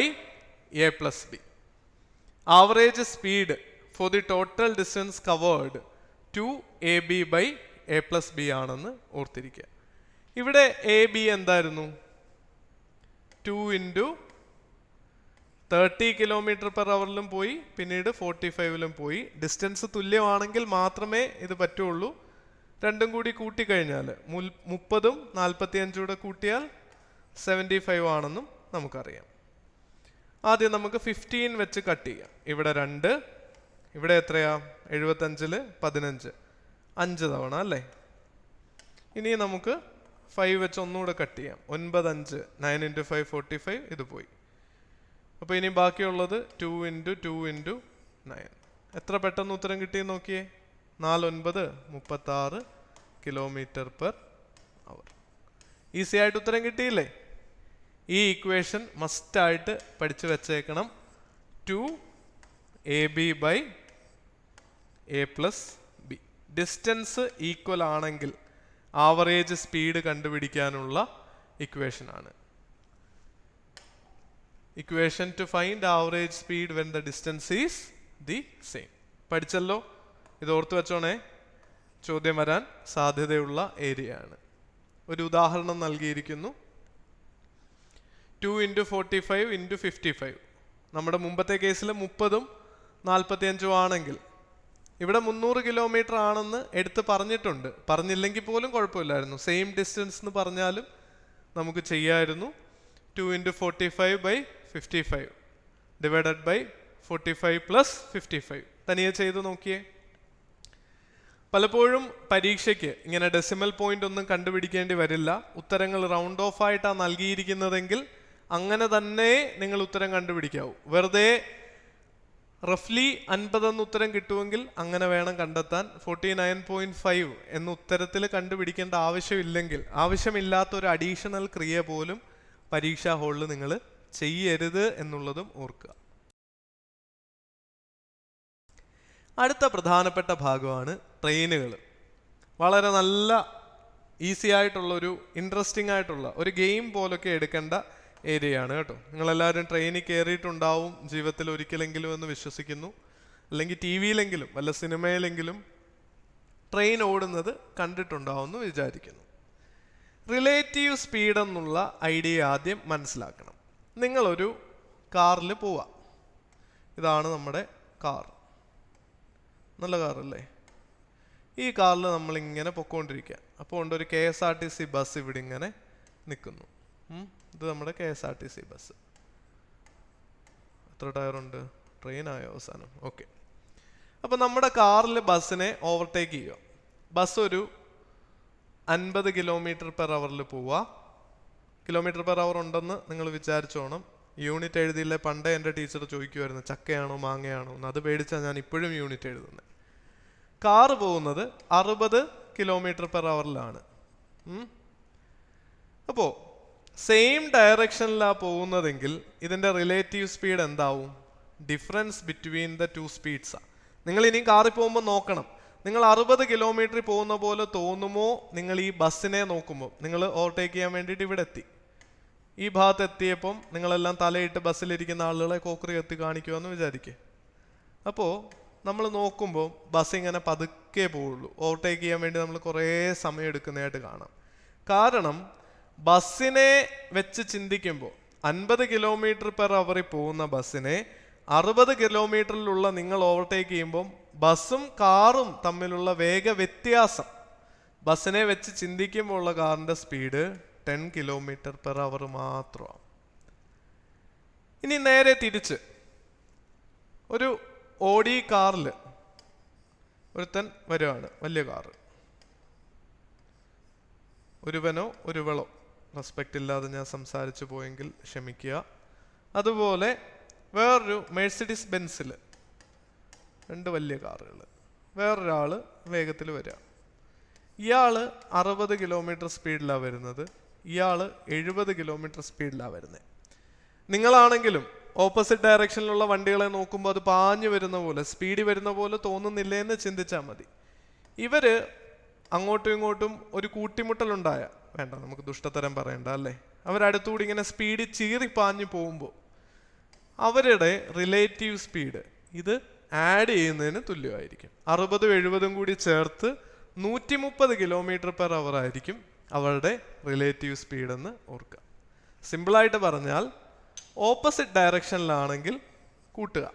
Average speed for the total distance covered 2ab/a+b ആണെന്ന് ഓർത്തിരിക്കുക. ഇവിടെ ab എന്തായിരുന്നു? 2 × 30 km/h പോയി, പിന്നീട് 45ലും പോയി. ഡിസ്റ്റൻസ് തുല്യമാണെങ്കിൽ മാത്രമേ ഇത് പറ്റുള്ളൂ. രണ്ടും കൂടി കൂട്ടിക്കഴിഞ്ഞാൽ 30ഉം 45ഉം കൂടെ കൂട്ടിയാൽ 75 ആണെന്നും നമുക്കറിയാം. ആദ്യം നമുക്ക് 15 വെച്ച് കട്ട് ചെയ്യാം. ഇവിടെ 2, ഇവിടെ എത്രയാ? 75-ൽ 15, 5 തവണ അല്ലേ. ഇനി നമുക്ക് 5 വെച്ച് ഒന്നുകൂടെ കട്ട് ചെയ്യാം. 9, 5, 9 × 5 45. ഇത് പോയി. അപ്പോൾ ഇനി ബാക്കിയുള്ളത് 2 × 2 × 9. എത്ര പെട്ടെന്ന് ഉത്തരം കിട്ടിയെന്ന് നോക്കിയേ. 4 9 36 km/h. ഈസി ആയിട്ട് ഉത്തരം കിട്ടിയില്ലേ? ഈ ഇക്വേഷൻ മസ്റ്റായിട്ട് പഠിച്ചു വെച്ചേക്കണം. 2ab/a+b. ഡിസ്റ്റൻസ് ഈക്വൽ ആണെങ്കിൽ ആവറേജ് സ്പീഡ് കണ്ടുപിടിക്കാനുള്ള ഇക്വേഷൻ ആണ്. Equation to find average speed when the distance is the same. പഠിച്ചല്ലോ, ഇത് ഓർത്തു വെച്ചോണേ, ചോദ്യം വരാൻ സാധ്യതയുള്ള ഏരിയ ആണ്. ഒരു ഉദാഹരണം നൽകിയിരിക്കുന്നു. 2 × 45 × 55. നമ്മുടെ മുമ്പത്തെ കേസിൽ 30ഉം 45ഉം ആണെങ്കിൽ ഇവിടെ 300 കിലോമീറ്റർ ആണെന്ന് എടുത്ത് പറഞ്ഞിട്ടുണ്ട്. പറഞ്ഞില്ലെങ്കിൽ പോലും കുഴപ്പമില്ലായിരുന്നു, സെയിം ഡിസ്റ്റൻസ് എന്ന് പറഞ്ഞാലും നമുക്ക് ചെയ്യായിരുന്നു. 2 × 45/55 ഡിവൈഡഡ് ബൈ 45 + 55. തനിയെ ചെയ്ത് നോക്കിയേ. പലപ്പോഴും പരീക്ഷയ്ക്ക് ഇങ്ങനെ ഡെസിമൽ പോയിന്റ് ഒന്നും കണ്ടുപിടിക്കേണ്ടി വരില്ല. ഉത്തരങ്ങൾ റൗണ്ട് ഓഫ് ആയിട്ടാണ് നൽകിയിരിക്കുന്നതെങ്കിൽ അങ്ങനെ തന്നെ നിങ്ങൾ ഉത്തരം കണ്ടുപിടിക്കാവൂ. വെറുതെ റഫ്ലി 50 എന്ന് ഉത്തരം കിട്ടുമെങ്കിൽ അങ്ങനെ വേണം കണ്ടെത്താൻ. 49.5 എന്ന ഉത്തരത്തിൽ കണ്ടുപിടിക്കേണ്ട ആവശ്യമില്ലെങ്കിൽ, ആവശ്യമില്ലാത്ത ഒരു അഡീഷണൽ ക്രിയ പോലും പരീക്ഷാ ഹാളിൽ നിങ്ങൾ ചെയ്യരുത് എന്നുള്ളതും ഓർക്കുക. അടുത്ത പ്രധാനപ്പെട്ട ഭാഗമാണ് ട്രെയിനുകൾ. വളരെ നല്ല ഈസി ആയിട്ടുള്ളൊരു ഇൻട്രസ്റ്റിംഗ് ആയിട്ടുള്ള ഒരു ഗെയിം പോലൊക്കെ എടുക്കേണ്ട ഏരിയയാണ് കേട്ടോ. നിങ്ങളെല്ലാവരും ട്രെയിനിൽ കയറിയിട്ടുണ്ടാവും ജീവിതത്തിൽ ഒരിക്കലെങ്കിലും എന്ന് വിശ്വസിക്കുന്നു. അല്ലെങ്കിൽ ടി വിയിലെങ്കിലും വല്ല സിനിമയിലെങ്കിലും ട്രെയിൻ ഓടുന്നത് കണ്ടിട്ടുണ്ടാവും എന്ന് വിചാരിക്കുന്നു. റിലേറ്റീവ് സ്പീഡ് എന്നുള്ള ഐഡിയ ആദ്യം മനസ്സിലാക്കണം. നിങ്ങളൊരു കാറിൽ പോവാം. ഇതാണ് നമ്മുടെ കാർ, നല്ല കാറല്ലേ. ഈ കാറിൽ നമ്മളിങ്ങനെ പൊക്കോണ്ടിരിക്കുക. അപ്പോൾ ഉണ്ട് ഒരു KSRTC ബസ് ഇവിടെ ഇങ്ങനെ നിൽക്കുന്നു. ഇത് നമ്മുടെ KSRTC ബസ്. എത്ര ടയറുണ്ട്? ട്രെയിനായോ അവസാനം? ഓക്കെ. അപ്പോൾ നമ്മുടെ കാറിൽ ബസ്സിനെ ഓവർടേക്ക് ചെയ്യുക. ബസ് ഒരു 50 km/h പോവുക. km/h ഉണ്ടെന്ന് നിങ്ങൾ വിചാരിച്ചോണം. യൂണിറ്റ് എഴുതിയില്ലേ? പണ്ടേ എൻ്റെ ടീച്ചർ ചോദിക്കുമായിരുന്നു ചക്കയാണോ മാങ്ങയാണോ എന്ന്. അത് പേടിച്ചാൽ ഞാൻ ഇപ്പോഴും യൂണിറ്റ് എഴുതുന്നത്. കാറ് പോകുന്നത് 60 km/h. അപ്പോൾ സെയിം ഡയറക്ഷനിലാണ് പോകുന്നതെങ്കിൽ ഇതിൻ്റെ റിലേറ്റീവ് സ്പീഡ് എന്താവും? ഡിഫറൻസ് ബിറ്റ്വീൻ ദ ടു സ്പീഡ്സാണ്. നിങ്ങൾ ഇനി കാറിൽ പോകുമ്പോൾ നോക്കണം. നിങ്ങൾ 60 km പോകുന്ന പോലെ തോന്നുമോ നിങ്ങൾ ഈ ബസ്സിനെ നോക്കുമ്പോൾ? നിങ്ങൾ ഓവർടേക്ക് ചെയ്യാൻ വേണ്ടിയിട്ട് ഇവിടെ എത്തി. ഈ ഭാഗത്ത് എത്തിയപ്പം നിങ്ങളെല്ലാം തലയിട്ട് ബസ്സിലിരിക്കുന്ന ആളുകളെ കോക്കറി എത്തി കാണിക്കുമെന്ന് വിചാരിക്കുക. അപ്പോൾ നമ്മൾ നോക്കുമ്പോൾ ബസ് ഇങ്ങനെ പതുക്കെ പോവുള്ളൂ. ഓവർടേക്ക് ചെയ്യാൻ വേണ്ടി നമ്മൾ കുറേ സമയം എടുക്കുന്നതായിട്ട് കാണാം. കാരണം ബസ്സിനെ വെച്ച് ചിന്തിക്കുമ്പോൾ 50 km/h പോകുന്ന ബസ്സിനെ 60 km നിങ്ങൾ ഓവർടേക്ക് ചെയ്യുമ്പം ബസ്സും കാറും തമ്മിലുള്ള വേഗ വ്യത്യാസം, ബസ്സിനെ വെച്ച് ചിന്തിക്കുമ്പോൾ ഉള്ള കാറിൻ്റെ സ്പീഡ് 10 km/h മാത്രമാണ്. ഇനി നേരെ തിരിച്ച് ഒരു ഓഡി കാറിൽ ഒരുത്തൻ വരുവാണ്, വലിയ കാറ്. ഒരുവനോ ഒരുവളോ, റെസ്പെക്റ്റ് ഇല്ലാതെ ഞാൻ സംസാരിച്ചു പോയെങ്കിൽ ക്ഷമിക്കുക. അതുപോലെ വേറൊരു മെഴ്സിഡീസ് ബെൻസിൽ 2 വലിയ കാറുകൾ. വേറൊരാൾ വേഗത്തിൽ വരിക. ഇയാൾ 60 km സ്പീഡിലാണ് വരുന്നത്, ഇയാൾ 70 km സ്പീഡിലാണ് വരുന്നത്. നിങ്ങളാണെങ്കിലും ഓപ്പോസിറ്റ് ഡയറക്ഷനിലുള്ള വണ്ടികളെ നോക്കുമ്പോൾ അത് പാഞ്ഞു വരുന്ന പോലെ, സ്പീഡിൽ വരുന്ന പോലെ തോന്നുന്നില്ലേ എന്ന് ചിന്തിച്ചാൽ മതി. ഇവർ അങ്ങോട്ടും ഇങ്ങോട്ടും ഒരു കൂട്ടിമുട്ടലുണ്ടായ, വേണ്ട നമുക്ക് ദുഷ്ടതരം പറയണ്ട അല്ലേ, അവരടുത്തുകൂടി ഇങ്ങനെ സ്പീഡിൽ ചീറി പാഞ്ഞു പോകുമ്പോൾ അവരുടെ റിലേറ്റീവ് സ്പീഡ് ഇത് ആഡ് ചെയ്യുന്നതിന് തുല്യമായിരിക്കും. 60ഉം 70ഉം കൂടി ചേർത്ത് 130 km/h ആയിരിക്കും അവരുടെ റിലേറ്റീവ് സ്പീഡ് എന്ന് ഓർക്കുക. സിമ്പിളായിട്ട് പറഞ്ഞാൽ ഓപ്പോസിറ്റ് ഡയറക്ഷനിലാണെങ്കിൽ കൂട്ടുക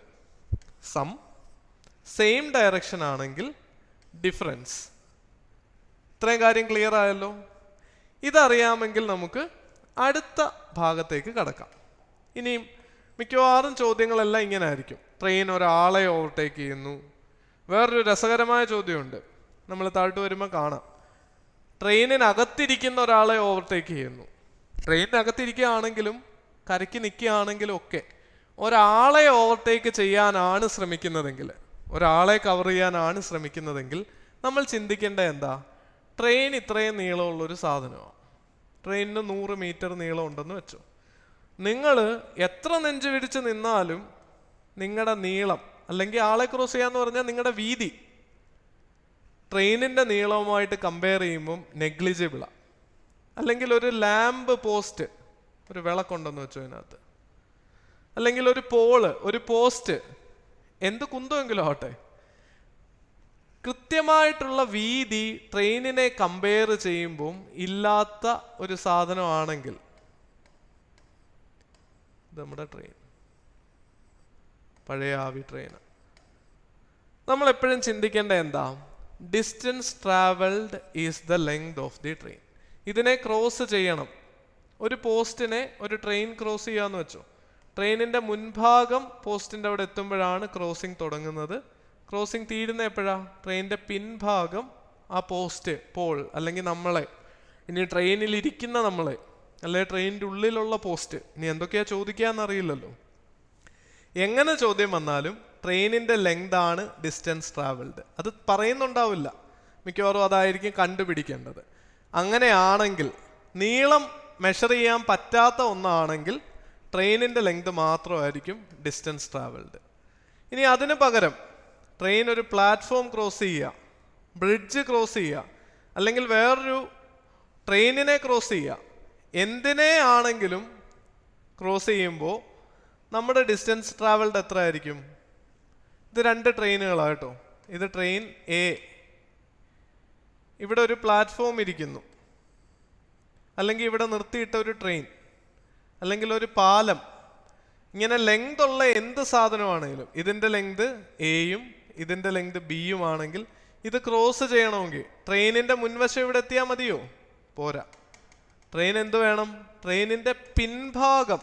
സം, സെയിം ഡയറക്ഷൻ ആണെങ്കിൽ ഡിഫറൻസ്. ഇത്രയും കാര്യം ക്ലിയർ ആയല്ലോ. ഇതറിയാമെങ്കിൽ നമുക്ക് അടുത്ത ഭാഗത്തേക്ക് കടക്കാം. ഇനിയും മിക്കവാറും ചോദ്യങ്ങളെല്ലാം ഇങ്ങനെ ആയിരിക്കും. ട്രെയിൻ ഒരാളെ ഓവർടേക്ക് ചെയ്യുന്നു. വേറൊരു രസകരമായ ചോദ്യമുണ്ട്, നമ്മൾ താഴ്ത്തു വരുമ്പോൾ കാണാം. ട്രെയിനിനകത്തിരിക്കുന്ന ഒരാളെ ഓവർടേക്ക് ചെയ്യുന്നു. ട്രെയിനിനകത്തിരിക്കുകയാണെങ്കിലും കരയ്ക്ക് നിൽക്കുകയാണെങ്കിലും ഒക്കെ ഒരാളെ ഓവർടേക്ക് ചെയ്യാനാണ് ശ്രമിക്കുന്നതെങ്കിൽ, ഒരാളെ കവർ ചെയ്യാനാണ് ശ്രമിക്കുന്നതെങ്കിൽ നമ്മൾ ചിന്തിക്കേണ്ട എന്താ? ട്രെയിൻ ഇത്രയും നീളമുള്ളൊരു സാധനമാണ്. ട്രെയിനിന് 100 മീറ്റർ നീളം ഉണ്ടെന്ന് വെച്ചോ. നിങ്ങൾ എത്ര നെഞ്ചു പിടിച്ച് നിന്നാലും നിങ്ങളുടെ നീളം, അല്ലെങ്കിൽ ആളെ ക്രോസ് ചെയ്യാന്ന് പറഞ്ഞാൽ നിങ്ങളുടെ വീതി ട്രെയിനിൻ്റെ നീളവുമായിട്ട് കമ്പയർ ചെയ്യുമ്പം നെഗ്ലിജിബിളാണ്. അല്ലെങ്കിൽ ഒരു ലാമ്പ് പോസ്റ്റ്, ഒരു വിളക്കുണ്ടെന്ന് വെച്ചോ അതിനകത്ത്, അല്ലെങ്കിൽ ഒരു പോള്, ഒരു പോസ്റ്റ്, എന്ത് കുന്തമെങ്കിലും ആവട്ടെ, കൃത്യമായിട്ടുള്ള വീതി ട്രെയിനിനെ കമ്പയർ ചെയ്യുമ്പം ഇല്ലാത്ത ഒരു സാധനമാണെങ്കിൽ, നമ്മുടെ ട്രെയിൻ പഴയ ആവി ട്രെയിൻ, നമ്മൾ എപ്പോഴും ചിന്തിക്കേണ്ട എന്താ, distance travelled is the length of the train. ഇതിനെ ക്രോസ് ചെയ്യണം. ഒരു പോസ്റ്റിനെ ഒരു ട്രെയിൻ ക്രോസ് ചെയ്യാന്ന് വെച്ചോ, ട്രെയിനിൻ്റെ മുൻഭാഗം പോസ്റ്റിൻ്റെ അവിടെ എത്തുമ്പോഴാണ് ക്രോസിംഗ് തുടങ്ങുന്നത്. ക്രോസിംഗ് തീരുന്ന എപ്പോഴാണ്? ട്രെയിനിൻ്റെ പിൻഭാഗം ആ പോസ്റ്റ്, പോൾ, അല്ലെങ്കിൽ നമ്മളെ, ഇനി ട്രെയിനിൽ ഇരിക്കുന്ന നമ്മളെ, അല്ലെ ട്രെയിനിൻ്റെ ഉള്ളിലുള്ള പോസ്റ്റ്, ഇനി എന്തൊക്കെയാ ചോദിക്കാന്നറിയില്ലല്ലോ. എങ്ങനെ ചോദ്യം വന്നാലും ട്രെയിനിൻ്റെ ലെങ്ത് ആണ് ഡിസ്റ്റൻസ് ട്രാവൽഡ്. അത് പറയുന്നുണ്ടാവില്ല, മിക്കവാറും അതായിരിക്കും കണ്ടുപിടിക്കേണ്ടത്. അങ്ങനെയാണെങ്കിൽ, നീളം മെഷർ ചെയ്യാൻ പറ്റാത്ത ഒന്നാണെങ്കിൽ ട്രെയിനിൻ്റെ ലെങ്ത് മാത്രമായിരിക്കും ഡിസ്റ്റൻസ് ട്രാവൽഡ്. ഇനി അതിന് പകരം ട്രെയിൻ ഒരു പ്ലാറ്റ്ഫോം ക്രോസ് ചെയ്യുക, ബ്രിഡ്ജ് ക്രോസ് ചെയ്യുക, അല്ലെങ്കിൽ വേറൊരു ട്രെയിനിനെ ക്രോസ് ചെയ്യുക, എന്തിനെ ആണെങ്കിലും ക്രോസ് ചെയ്യുമ്പോൾ നമ്മുടെ ഡിസ്റ്റൻസ് ട്രാവൽഡ് എത്ര ആയിരിക്കും? ഇത് 2 ട്രെയിനുകളാണ് കേട്ടോ. ഇത് ട്രെയിൻ എ, ഇവിടെ ഒരു പ്ലാറ്റ്ഫോം ഇരിക്കുന്നു, അല്ലെങ്കിൽ ഇവിടെ നിർത്തിയിട്ട ഒരു ട്രെയിൻ, അല്ലെങ്കിൽ ഒരു പാലം. ഇങ്ങനെ ലെങ്ത് ഉള്ള എന്ത് സാധനമാണെങ്കിലും, ഇതിൻ്റെ ലെങ്ത് എയും ഇതിൻ്റെ ലെങ്ത് ബിയും ആണെങ്കിൽ, ഇത് ക്രോസ് ചെയ്യണമെങ്കിൽ ട്രെയിനിൻ്റെ മുൻവശം ഇവിടെ എത്തിയാൽ മതിയോ? പോരാ. ട്രെയിൻ എന്ത് വേണം? ട്രെയിനിൻ്റെ പിൻഭാഗം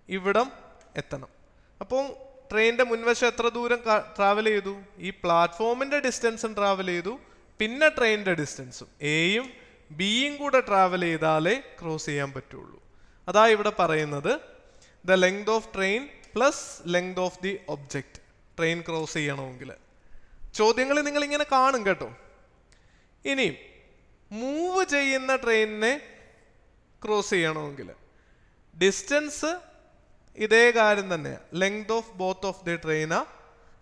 ഇവിടം എത്തണം. അപ്പോൾ ട്രെയിനിൻ്റെ മുൻവശം എത്ര ദൂരം ട്രാവൽ ചെയ്തു? ഈ പ്ലാറ്റ്ഫോമിൻ്റെ ഡിസ്റ്റൻസും ട്രാവൽ ചെയ്തു, പിന്നെ ട്രെയിനിൻ്റെ ഡിസ്റ്റൻസും എയും ബിയും കൂടെ ട്രാവൽ ചെയ്താലേ ക്രോസ് ചെയ്യാൻ പറ്റുള്ളൂ. അതാ ഇവിടെ പറയുന്നത് the length of train plus length of the object, train cross ചെയ്യണമെങ്കിൽ. ചോദ്യങ്ങൾ നിങ്ങൾ ഇങ്ങനെ കാണും കേട്ടോ. ഇനിയും മൂവ് ചെയ്യുന്ന ട്രെയിനിനെ ക്രോസ് ചെയ്യണമെങ്കിൽ ഡിസ്റ്റൻസ് ഇതേ കാര്യം തന്നെയാണ്, length of both of the ട്രെയിനാ.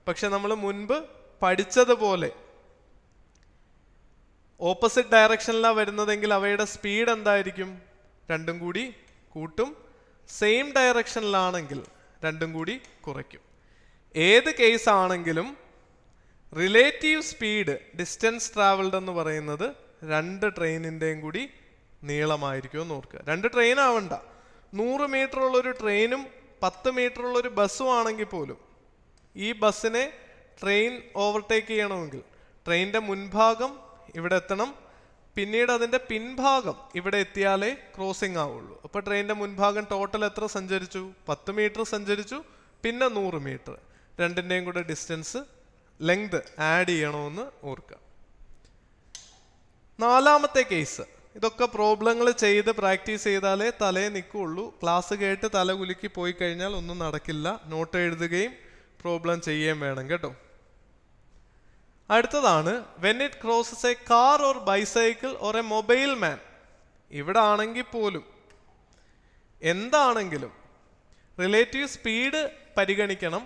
പക്ഷെ നമ്മൾ മുൻപ് പഠിച്ചതുപോലെ ഓപ്പോസിറ്റ് ഡയറക്ഷനിലാണ് വരുന്നതെങ്കിൽ അവയുടെ സ്പീഡ് എന്തായിരിക്കും? രണ്ടും കൂടി കൂട്ടും. സെയിം ഡയറക്ഷനിലാണെങ്കിൽ രണ്ടും കൂടി കുറയ്ക്കും. ഏത് കേസ് ആണെങ്കിലും റിലേറ്റീവ് സ്പീഡ് ഡിസ്റ്റൻസ് ട്രാവൽഡ് എന്ന് പറയുന്നത് 2 ട്രെയിനിൻ്റെയും കൂടി നീളമായിരിക്കും എന്ന് ഓർക്കുക. 2 ട്രെയിൻ ആവണ്ട, 100 മീറ്റർ ഉള്ളൊരു ട്രെയിനും 10 മീറ്റർ ഉള്ളൊരു ബസ്സും ആണെങ്കിൽ പോലും ഈ ബസ്സിനെ ട്രെയിൻ ഓവർടേക്ക് ചെയ്യണമെങ്കിൽ ട്രെയിനിൻ്റെ മുൻഭാഗം ഇവിടെ എത്തണം, പിന്നീട് അതിൻ്റെ പിൻഭാഗം ഇവിടെ എത്തിയാലേ ക്രോസിംഗ് ആവുള്ളൂ. അപ്പോൾ ട്രെയിനിൻ്റെ മുൻഭാഗം ടോട്ടൽ എത്ര സഞ്ചരിച്ചു? 10 മീറ്റർ സഞ്ചരിച്ചു, പിന്നെ 100 മീറ്റർ. രണ്ടിൻ്റെയും കൂടെ ഡിസ്റ്റൻസ്, ലെങ്ത് ആഡ് ചെയ്യണമെന്ന് ഓർക്കുക. 4ാമത്തെ കേസ്, ഇതൊക്കെ പ്രോബ്ലങ്ങൾ ചെയ്ത് പ്രാക്ടീസ് ചെയ്താലേ തലേ നിൽക്കുകയുള്ളൂ. ക്ലാസ് കേട്ട് തല കുലുക്കി പോയി കഴിഞ്ഞാൽ ഒന്നും നടക്കില്ല. നോട്ട് എഴുതുകയും പ്രോബ്ലം ചെയ്യുകയും വേണം കേട്ടോ. അടുത്തതാണ് when it crosses a car or bicycle or a mobile man. ഇവിടെ ആണെങ്കിൽ പോലും എന്താണെങ്കിലും റിലേറ്റീവ് സ്പീഡ് പരിഗണിക്കണം,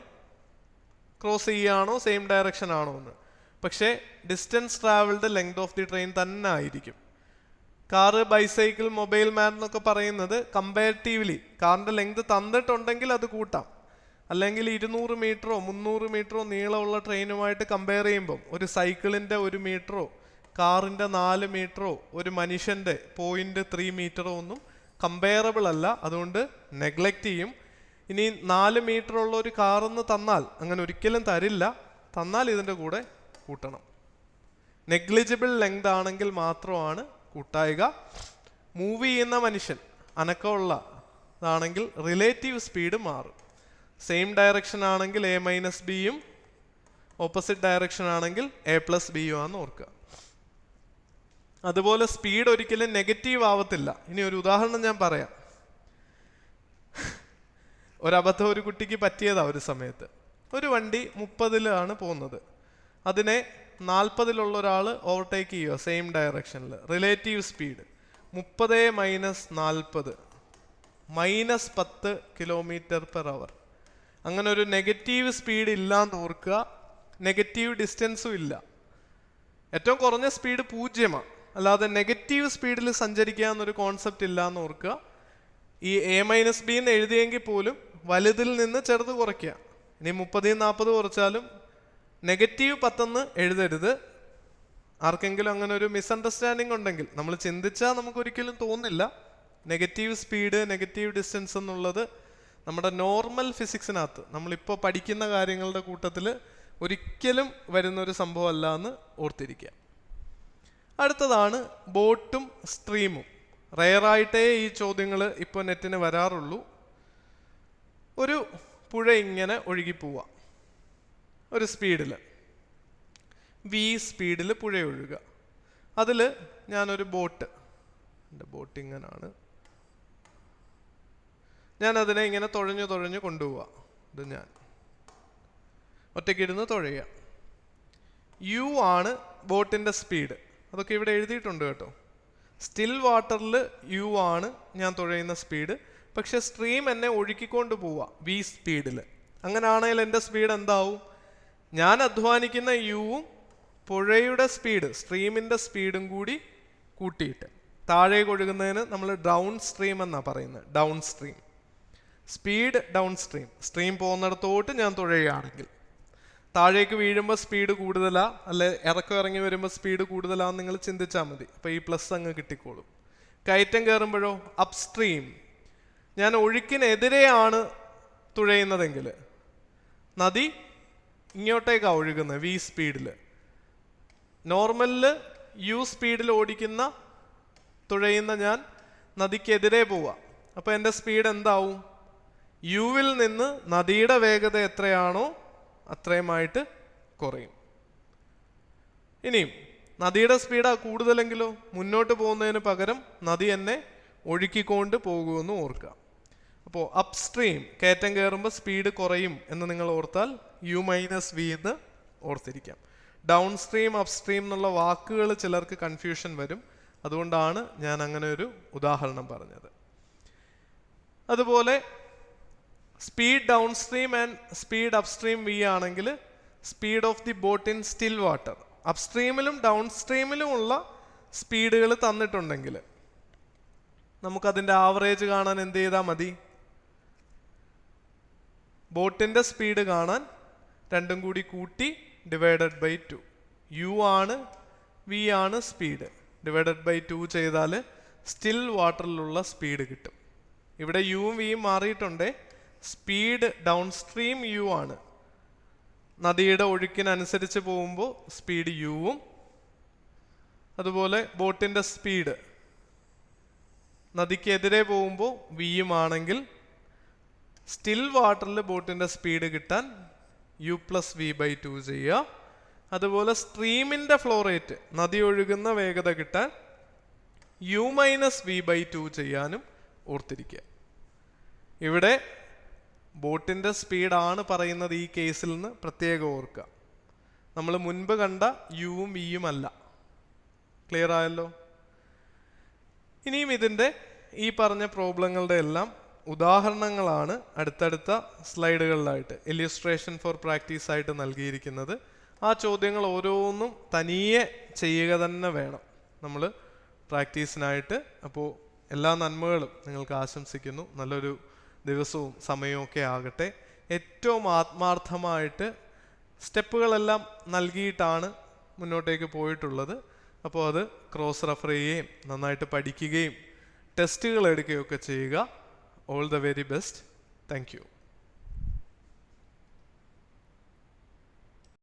ക്രോസ് ചെയ്യുകയാണോ സെയിം ഡയറക്ഷൻ ആണോ എന്ന്. പക്ഷേ distance travelled length of the train തന്നെ ആയിരിക്കും. കാറ്, ബൈസൈക്കിൾ, മൊബൈൽ മാൻ എന്നൊക്കെ പറയുന്നത് കമ്പാരിറ്റീവ്ലി കാറിൻ്റെ ലെങ്ത് തന്നിട്ടുണ്ടെങ്കിൽ അത് കൂട്ടാം. അല്ലെങ്കിൽ 200 മീറ്ററോ 300 മീറ്ററോ നീളമുള്ള ട്രെയിനുമായിട്ട് കമ്പയർ ചെയ്യുമ്പം ഒരു സൈക്കിളിൻ്റെ 1 മീറ്ററോ കാറിൻ്റെ 4 മീറ്ററോ ഒരു മനുഷ്യൻ്റെ 0.3 മീറ്ററോ ഒന്നും കമ്പയറബിൾ അല്ല. അതുകൊണ്ട് നെഗ്ലക്റ്റ് ചെയ്യും. ഇനി 4 മീറ്റർ ഉള്ള ഒരു കാറെന്ന് തന്നാൽ, അങ്ങനെ ഒരിക്കലും തരില്ല, തന്നാൽ ഇതിൻ്റെ കൂടെ കൂട്ടണം. നെഗ്ലിജിബിൾ ലെങ്ത് ആണെങ്കിൽ മാത്രമാണ് കൂട്ടായിക. മൂവ് ചെയ്യുന്ന മനുഷ്യൻ അനക്കമുള്ളതാണെങ്കിൽ റിലേറ്റീവ് സ്പീഡ് മാറും. സെയിം ഡയറക്ഷൻ ആണെങ്കിൽ A-Bയും ഓപ്പോസിറ്റ് ഡയറക്ഷൻ ആണെങ്കിൽ A+Bയും ആണെന്ന് ഓർക്കുക. അതുപോലെ സ്പീഡ് ഒരിക്കലും നെഗറ്റീവ് ആവത്തില്ല. ഇനി ഒരു ഉദാഹരണം ഞാൻ പറയാം. ഒരബദ്ധം ഒരു കുട്ടിക്ക് പറ്റിയതാ. ഒരു സമയത്ത് ഒരു വണ്ടി 30-ലാണ് പോകുന്നത്, അതിനെ 40-ലുള്ള ഒരാൾ ഓവർടേക്ക് ചെയ്യുക സെയിം ഡയറക്ഷനിൽ. Relative speed 30 - 40 -10 km/h. അങ്ങനെ ഒരു നെഗറ്റീവ് സ്പീഡ് ഇല്ലാന്ന് ഓർക്കുക, നെഗറ്റീവ് ഡിസ്റ്റൻസും ഇല്ല. ഏറ്റവും കുറഞ്ഞ സ്പീഡ് 0, അല്ലാതെ നെഗറ്റീവ് സ്പീഡിൽ സഞ്ചരിക്കുക എന്നൊരു കോൺസെപ്റ്റ് ഇല്ല എന്ന് ഓർക്കുക. ഈ a-b എന്ന് എഴുതിയെങ്കിൽ പോലും വലുതിൽ നിന്ന് ചെറുത് കുറയ്ക്കുക. ഇനി 30-40 കുറച്ചാലും -10 എഴുതരുത്. ആർക്കെങ്കിലും അങ്ങനെ ഒരു മിസ്അണ്ടർസ്റ്റാൻഡിങ് ഉണ്ടെങ്കിൽ, നമ്മൾ ചിന്തിച്ചാൽ നമുക്കൊരിക്കലും തോന്നില്ല നെഗറ്റീവ് സ്പീഡ്, നെഗറ്റീവ് ഡിസ്റ്റൻസ് എന്നുള്ളത് നമ്മുടെ നോർമൽ ഫിസിക്സിനകത്ത് നമ്മളിപ്പോൾ പഠിക്കുന്ന കാര്യങ്ങളുടെ കൂട്ടത്തിൽ ഒരിക്കലും വരുന്നൊരു സംഭവമല്ല എന്ന് ഓർത്തിരിക്കുക. അടുത്തതാണ് ബോട്ടും സ്ട്രീമും. റെയറായിട്ടേ ഈ ചോദ്യങ്ങൾ ഇപ്പോൾ നെറ്റിന് വരാറുള്ളൂ. ഒരു പുഴ ഇങ്ങനെ ഒഴുകിപ്പോവുക ഒരു സ്പീഡിൽ, v സ്പീഡിൽ പുഴ ഒഴുകുക. അതിൽ ഞാനൊരു ബോട്ട്, എൻ്റെ ബോട്ട് ഇങ്ങനാണ്, ഞാനതിനെ ഇങ്ങനെ തുഴഞ്ഞു കൊണ്ടുപോവുക. ഇത് ഞാൻ ഒറ്റയ്ക്കിരുന്ന് തുഴയുക. u ആണ് ബോട്ടിൻ്റെ സ്പീഡ്. അതൊക്കെ ഇവിടെ എഴുതിയിട്ടുണ്ട് കേട്ടോ. സ്റ്റിൽ വാട്ടറിൽ u ആണ് ഞാൻ തുഴയുന്ന സ്പീഡ്. പക്ഷെ സ്ട്രീം എന്നെ ഒഴുക്കിക്കൊണ്ട് പോവുക v സ്പീഡിൽ. അങ്ങനെയാണെങ്കിൽ എൻ്റെ സ്പീഡ് എന്താവും? ഞാൻ അധ്വാനിക്കുന്ന uവും പുഴയുടെ സ്പീഡ്, സ്ട്രീമിൻ്റെ സ്പീഡും കൂടി കൂട്ടിയിട്ട് താഴേക്ക് ഒഴുകുന്നതിന് നമ്മൾ ഡൗൺ സ്ട്രീം എന്നാണ് പറയുന്നത്. Downstream speed, downstream. Stream പോകുന്നിടത്തോട്ട് ഞാൻ തുഴയുകയാണെങ്കിൽ താഴേക്ക് വീഴുമ്പോൾ സ്പീഡ് കൂടുതലാ, അല്ലെ ഇറക്കം ഇറങ്ങി വരുമ്പോൾ സ്പീഡ് കൂടുതലാന്ന് നിങ്ങൾ ചിന്തിച്ചാൽ മതി. അപ്പോൾ ഈ പ്ലസ് അങ്ങ് കിട്ടിക്കോളും. കയറ്റം കയറുമ്പോഴോ അപ് സ്ട്രീം, ഞാൻ ഒഴുക്കിനെതിരെയാണ് തുഴയുന്നതെങ്കിൽ നദി ഇങ്ങോട്ടേക്കാണ് ഒഴുകുന്നത് v സ്പീഡിൽ. നോർമലിൽ u സ്പീഡിൽ ഓടിക്കുന്ന തുഴയുന്ന ഞാൻ നദിക്കെതിരെ പോവാം. അപ്പോൾ എൻ്റെ സ്പീഡ് എന്താവും? യുവിൽ നിന്ന് നദിയുടെ വേഗത എത്രയാണോ അത്രയുമായിട്ട് കുറയും. ഇനിയും നദിയുടെ സ്പീഡാ കൂടുതലെങ്കിലോ മുന്നോട്ട് പോകുന്നതിന് പകരം നദി എന്നെ ഒഴുക്കിക്കൊണ്ട് പോകുമെന്ന് ഓർക്കുക. അപ്പോൾ അപ് സ്ട്രീം കയറ്റം കയറുമ്പോൾ സ്പീഡ് കുറയും എന്ന് നിങ്ങൾ ഓർത്താൽ u-v എന്ന് ഓർത്തിരിക്കാം. ഡൗൺ സ്ട്രീം, അപ് സ്ട്രീം എന്നുള്ള വാക്കുകൾ ചിലർക്ക് കൺഫ്യൂഷൻ വരും. അതുകൊണ്ടാണ് ഞാൻ അങ്ങനെ ഒരു ഉദാഹരണം പറഞ്ഞത്. അതുപോലെ speed downstream and speed upstream v ആണെങ്കിൽ speed of the boat in still water, അപ് സ്ട്രീമിലും ഡൗൺ സ്ട്രീമിലും ഉള്ള സ്പീഡുകൾ തന്നിട്ടുണ്ടെങ്കിൽ നമുക്കതിൻ്റെ ആവറേജ് കാണാൻ എന്ത് ചെയ്താൽ മതി? ബോട്ടിൻ്റെ സ്പീഡ് കാണാൻ രണ്ടും കൂടി കൂട്ടി ഡിവൈഡഡ് ബൈ 2. u ആണ് v ആണ് സ്പീഡ്, ഡിവൈഡഡ് ബൈ 2 ചെയ്താൽ സ്റ്റിൽ വാട്ടറിലുള്ള സ്പീഡ് കിട്ടും. ഇവിടെ യുവും വിയും മാറിയിട്ടുണ്ട്. സ്പീഡ് ഡൗൺ സ്ട്രീം u ആണ്, നദിയുടെ ഒഴുക്കിനനുസരിച്ച് പോകുമ്പോൾ സ്പീഡ് uവും, അതുപോലെ ബോട്ടിൻ്റെ സ്പീഡ് നദിക്കെതിരെ പോകുമ്പോൾ വിയും ആണെങ്കിൽ സ്റ്റിൽ വാട്ടറിൽ ബോട്ടിൻ്റെ സ്പീഡ് കിട്ടാൻ u+v/2 ചെയ്യുക. അതുപോലെ സ്ട്രീമിൻ്റെ ഫ്ലോ റേറ്റ്, നദി ഒഴുകുന്ന വേഗത കിട്ടാൻ u-v/2 ചെയ്യാനും ഓർത്തിരിക്കുക. ഇവിടെ ബോട്ടിൻ്റെ സ്പീഡാണ് പറയുന്നത് ഈ കേസിൽ നിന്ന് പ്രത്യേകം ഓർക്കുക. നമ്മൾ മുൻപ് കണ്ട യുവും വിയും അല്ല. ക്ലിയർ ആയല്ലോ? ഇനിയും ഇതിൻ്റെ ഈ പറഞ്ഞ പ്രോബ്ലങ്ങളുടെ എല്ലാം ഉദാഹരണങ്ങളാണ് അടുത്തടുത്ത സ്ലൈഡുകളിലായിട്ട് ഇല്ലുസ്ട്രേഷൻ ഫോർ പ്രാക്ടീസ് ആയിട്ട് നൽകിയിരിക്കുന്നത്. ആ ചോദ്യങ്ങൾ ഓരോന്നും തനിയെ ചെയ്യുക തന്നെ വേണം നമ്മൾ പ്രാക്ടീസിനായിട്ട്. അപ്പോൾ എല്ലാ നന്മകളും നിങ്ങൾക്ക് ആശംസിക്കുന്നു. നല്ലൊരു ദിവസവും സമയവും ഒക്കെ ആകട്ടെ. ഏറ്റവും ആത്മാർത്ഥമായിട്ട് സ്റ്റെപ്പുകളെല്ലാം നൽകിയിട്ടാണ് മുന്നോട്ടേക്ക് പോയിട്ടുള്ളത്. അപ്പോൾ അത് ക്രോസ് റെഫർ ചെയ്യുകയും നന്നായിട്ട് പഠിക്കുകയും ടെസ്റ്റുകൾ എടുക്കുകയൊക്കെ ചെയ്യുക. All the very best. Thank you.